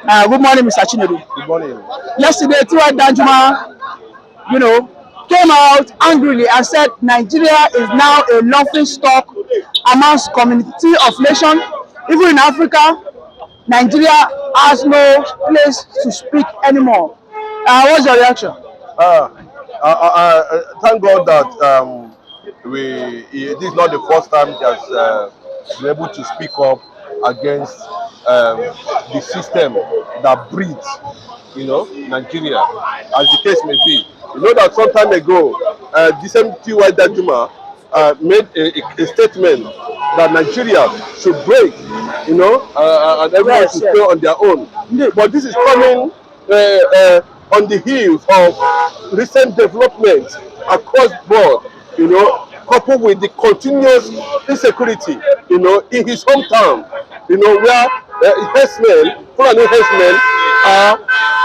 Good morning, Mr. Chinedu. Good morning. Yesterday, Tiwa Danjuma, came out angrily and said Nigeria is now a laughing stock amongst community of nations. Even in Africa, Nigeria has no place to speak anymore. What's your reaction? Uh, thank God that this is not the first time he has been able to speak up against the system that breeds, Nigeria, as the case may be. You know that some time ago, the same T.Y. Dajuma made a statement that Nigeria should break, and everyone Yes, should yes. stay on their own. Indeed. But this is coming on the heels of recent developments across board, coupled with the continuous insecurity, in his hometown, where Fulani herdsmen are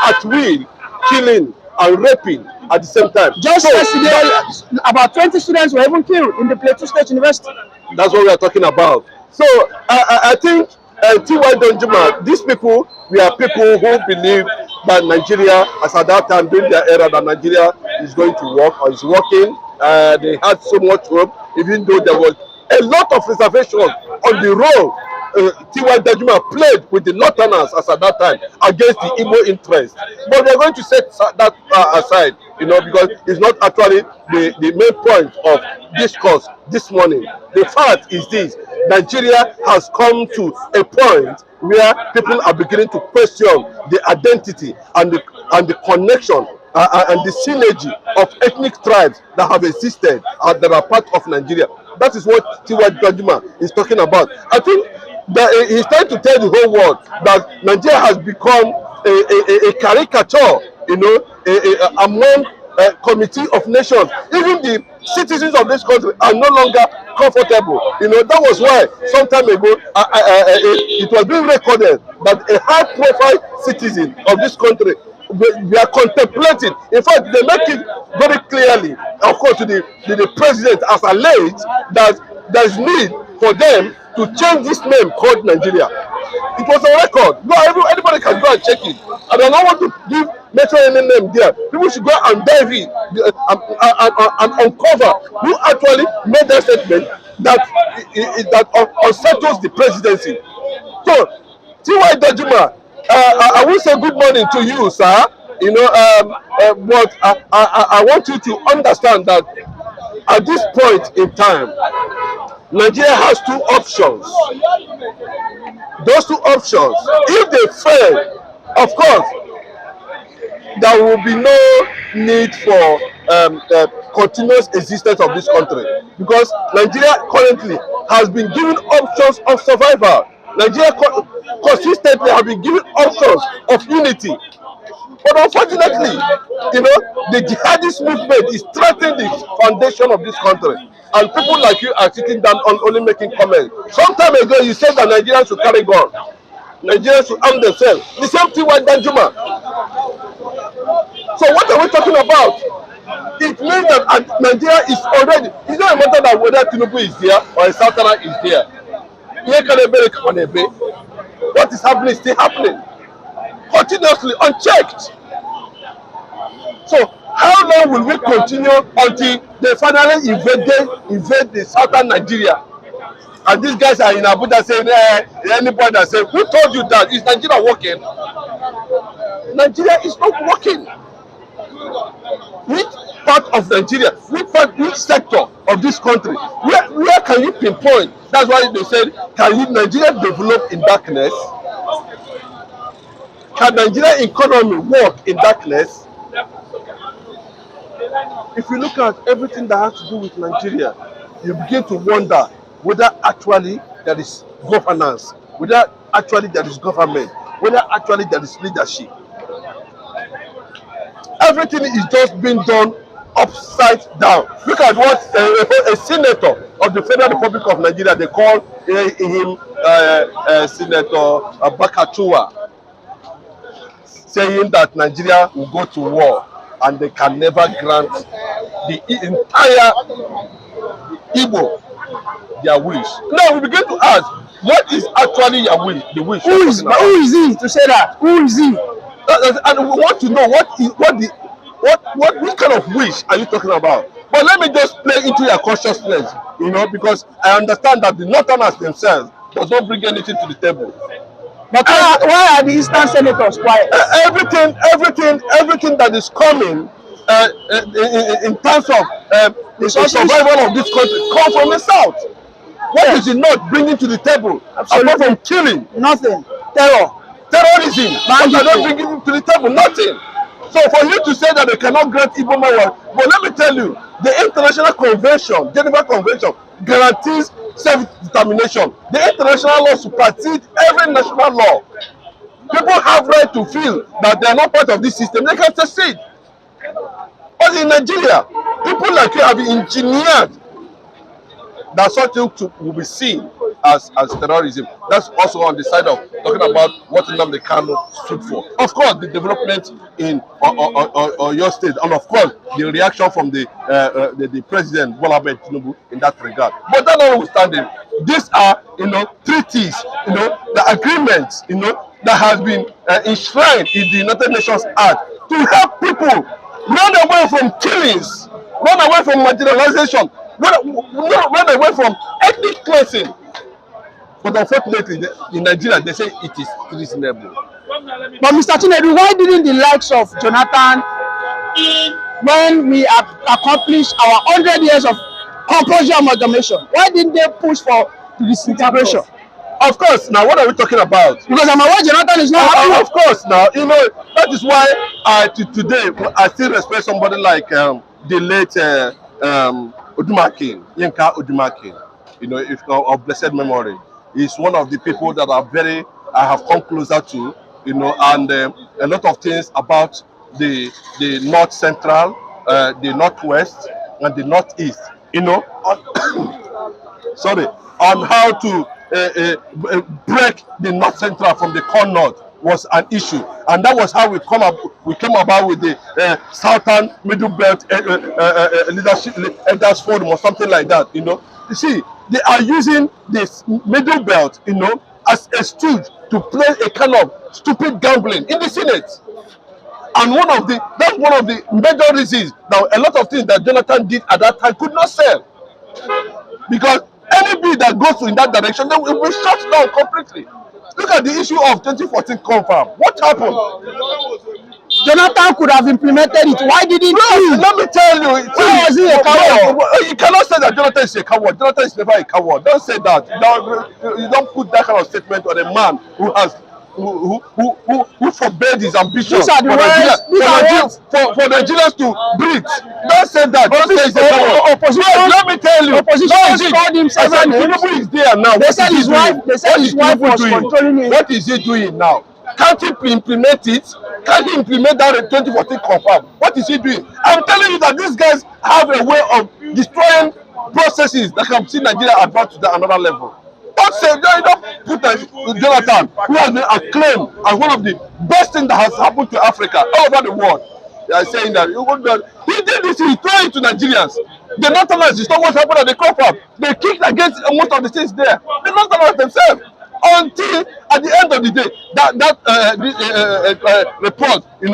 at will killing and raping at the same time. Just yesterday, about 20 students were even killed in the Plateau State University. That's what we are talking about. So I think T.Y. Donjuma, these people, we are people who believe that Nigeria, as at that time during their era, that Nigeria is going to work or is working. They had so much hope, even though there was a lot of reservations on the role T.Y. Donjuma played with the Northerners as at that time against the Igbo interest. But we are going to set that aside, because it's not actually the main point of discourse this morning. The fact is this: Nigeria has come to a point where people are beginning to question the identity and the connection and the synergy of ethnic tribes that have existed and that are part of Nigeria. That is what T.Y. Donjuma is talking about. I think that he's trying to tell the whole world that Nigeria has become a caricature, among committee of nations. Even the citizens of this country are no longer comfortable. That was why some time ago it was being recorded that a high-profile citizen of this country, we are contemplating. In fact, they make it very clearly, of course, to the president as alleged that there is need for them to change this name called Nigeria. It was a record. Anybody can go and check it. And I don't want to mention any name there. People should go and dive in and uncover who actually made that statement that unsettles the presidency. So, T.Y. Dajuma, I will say good morning to you, sir. But I want you to understand that at this point in time, Nigeria has two options. Those two options, if they fail, of course, there will be no need for continuous existence of this country, because Nigeria currently has been given options of survival. Nigeria consistently have been given options of unity. But unfortunately, the jihadist movement is threatening the foundation of this country. And people like you are sitting down on only making comments. Some time ago, you said that Nigerians should carry guns. Nigerians should arm themselves. The same thing with Danjuma. So what are we talking about? It means that Nigeria is already, it's not a matter that whether Tinubu is there or a Southern is there. What is happening is still happening. Continuously, unchecked. So how long will we continue until they finally invade the southern Nigeria? And these guys are in Abuja saying, anybody that says, who told you that? Is Nigeria working? Nigeria is not working. Which part of Nigeria, which sector of this country, where can you pinpoint? That's why they said, can Nigeria develop in darkness? Can Nigeria economy work in darkness? If you look at everything that has to do with Nigeria, you begin to wonder whether actually there is governance, whether actually there is government, whether actually there is leadership. Everything is just being done upside down. Look at what a senator of the Federal Republic of Nigeria, they call him Senator Bakachua, saying that Nigeria will go to war and they can never grant the entire Igbo their wish. Now we begin to ask, What is actually your wish? The wish. Who is he to say that? Who is he? And we want to know which kind of wish are you talking about? But let me just play into your consciousness, because I understand that the Northerners themselves does not bring anything to the table. But why are the Eastern senators quiet? Everything that is coming in terms of the survival of this country comes from the South. What is the North bringing to the table? Absolutely. Apart from killing, Nothing. Terrorism. What are they bringing to the table? Nothing. So for you to say that they cannot grant Igbo man, but let me tell you, the International Convention, Geneva Convention, guarantees self-determination. The international law supersedes every national law. People have right to feel that they are not part of this system. They can secede. But in Nigeria, people like you have engineered that such things will be seen as terrorism. That's also on the side of talking about what Nnamdi Kanu stood for. Of course, the development in your state, and of course, the reaction from the president Bola Ahmed Tinubu in that regard. But that notwithstanding, these are treaties, the agreements, that has been enshrined in the United Nations Act to help people run away from killings, run away from marginalization, run away from ethnic cleansing. But unfortunately, in Nigeria, they say it is reasonable. But Mr. Chinedu, why didn't the likes of Jonathan, when we have accomplished our 100 years of compulsory amalgamation, why didn't they push for disintegration? Of course, now what are we talking about? Because I'm aware Jonathan is not happy. Of course, now, that is why today I still respect somebody like the late Odumakin, Yinka Odumakin, if of blessed memory. He's one of the people that I have come closer to, and a lot of things about the North Central, the Northwest, and the Northeast, sorry, on how to break the North Central from the core North was an issue, and that was how we came about with the Southern Middle Belt Leadership Elders Forum or something like that. You see, they are using this Middle Belt, as a stooge to play a kind of stupid gambling in the Senate. And that's one of the major reasons that a lot of things that Jonathan did at that time could not sell, because any bill that goes in that direction, then will be shut down completely. Look at the issue of 2014 confirm. What happened? Jonathan could have implemented it. Why didn't he? Let me tell you. Why was he a coward? You cannot say that Jonathan is a coward. Jonathan is never a coward. Don't say that. You don't put that kind of statement on a man who has who forbade his ambition for Nigerians to breathe. Don't say that. Don't say he's a coward. Let me tell you. Opposition called him seven names. Tinubu is there now. They said his wife was controlling him. What is he doing now? Can't he implement it? Can't he implement that in 2014 confirm? What is he doing? I'm telling you that these guys have a way of destroying processes that can see Nigeria advance to another level. Don't say, don't put Jonathan, who has been acclaimed as one of the best things that has happened to Africa all over the world. They are saying that he did this, he threw it to Nigerians. The Northerners is not what happened at the crop up. They kicked against most of the things there. The Northerners themselves. Until at the end of the day, that report, they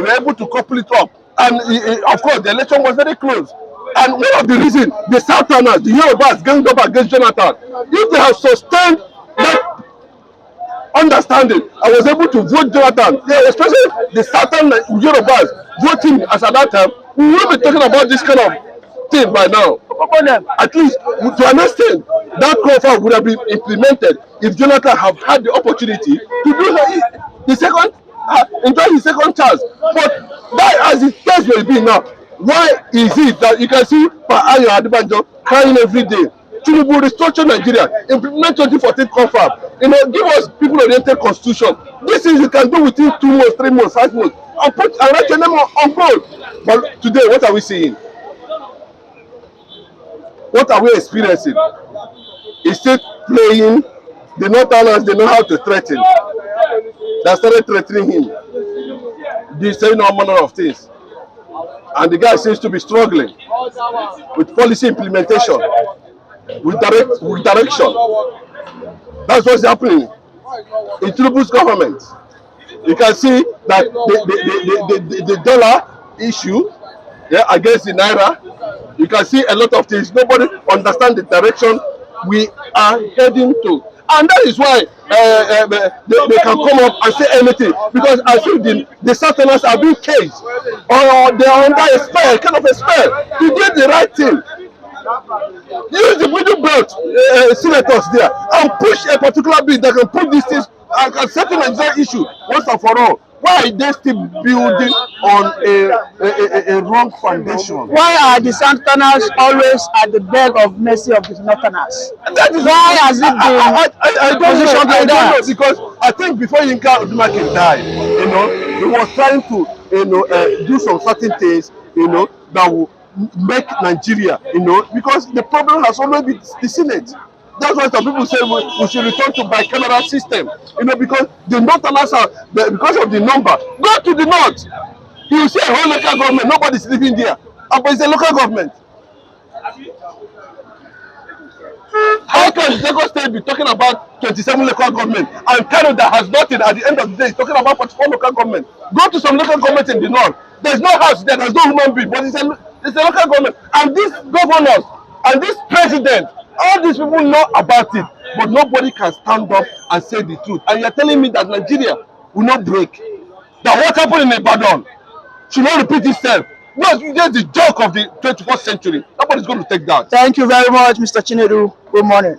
were able to couple it up, and of course the election was very close. And one of the reasons the Southerners, the Yorubas, ganged up against Jonathan, if they have sustained that understanding, I was able to vote Jonathan, especially the Southern Yorubas voting as at that time, we will be talking about this kind of thing by now. At least to an extent, that profile would have been implemented if Jonathan have had the opportunity to do enjoy his second chance. But that, as the case may be now, why is it that you can see Ayo Adebanjo crying every day? Tinubu restructure Nigeria, implement 2014 confirm, give us people-oriented constitution. This is you can do within 2 months, 3 months, 5 months, and write your name on gold. But today, what are we seeing? What are we experiencing? He's still playing. The Northerners, they know how to threaten. They started threatening him. They say all manner of things. And the guy seems to be struggling with policy implementation. with direction. That's what's happening in Tinubu's government. You can see that the dollar issue, yeah, against the naira. You can see a lot of things. Nobody understands the direction we are heading to, and that is why they can come up and say anything, because I think the Southerners are being caged, or they are under a spell, kind of a spell, to do the right thing. Use the middle belt senators there and push a particular bill that can put these things and can settle Nigeria issue once and for all. Why are they still building on a wrong foundation? Why are the Southerners always at the beg of mercy of the Northerners? That is why has it been I don't know, positioned like that? because I think before Yinka Odumake died, he was trying to do some certain things, that will make Nigeria, because the problem has always been the Senate. That's why some people say we should return to bicameral system, because the Northerners are, because of the number. Go to the north, you see a whole local government, nobody's living there, but it's a local government. How can Lagos State be talking about 27 local government and Canada has nothing at the end of the day? It's talking about 44 local government. Go to some local government in the north. There's no house there, there's no human being, but it's a local government. And these governors and this president, all these people know about it, but nobody can stand up and say the truth. And you're telling me that Nigeria will not break? That what happened in Ibadan should not repeat itself? No, it's just the joke of the 21st century. Nobody's going to take that. Thank you very much, Mr. Chinedu. Good morning.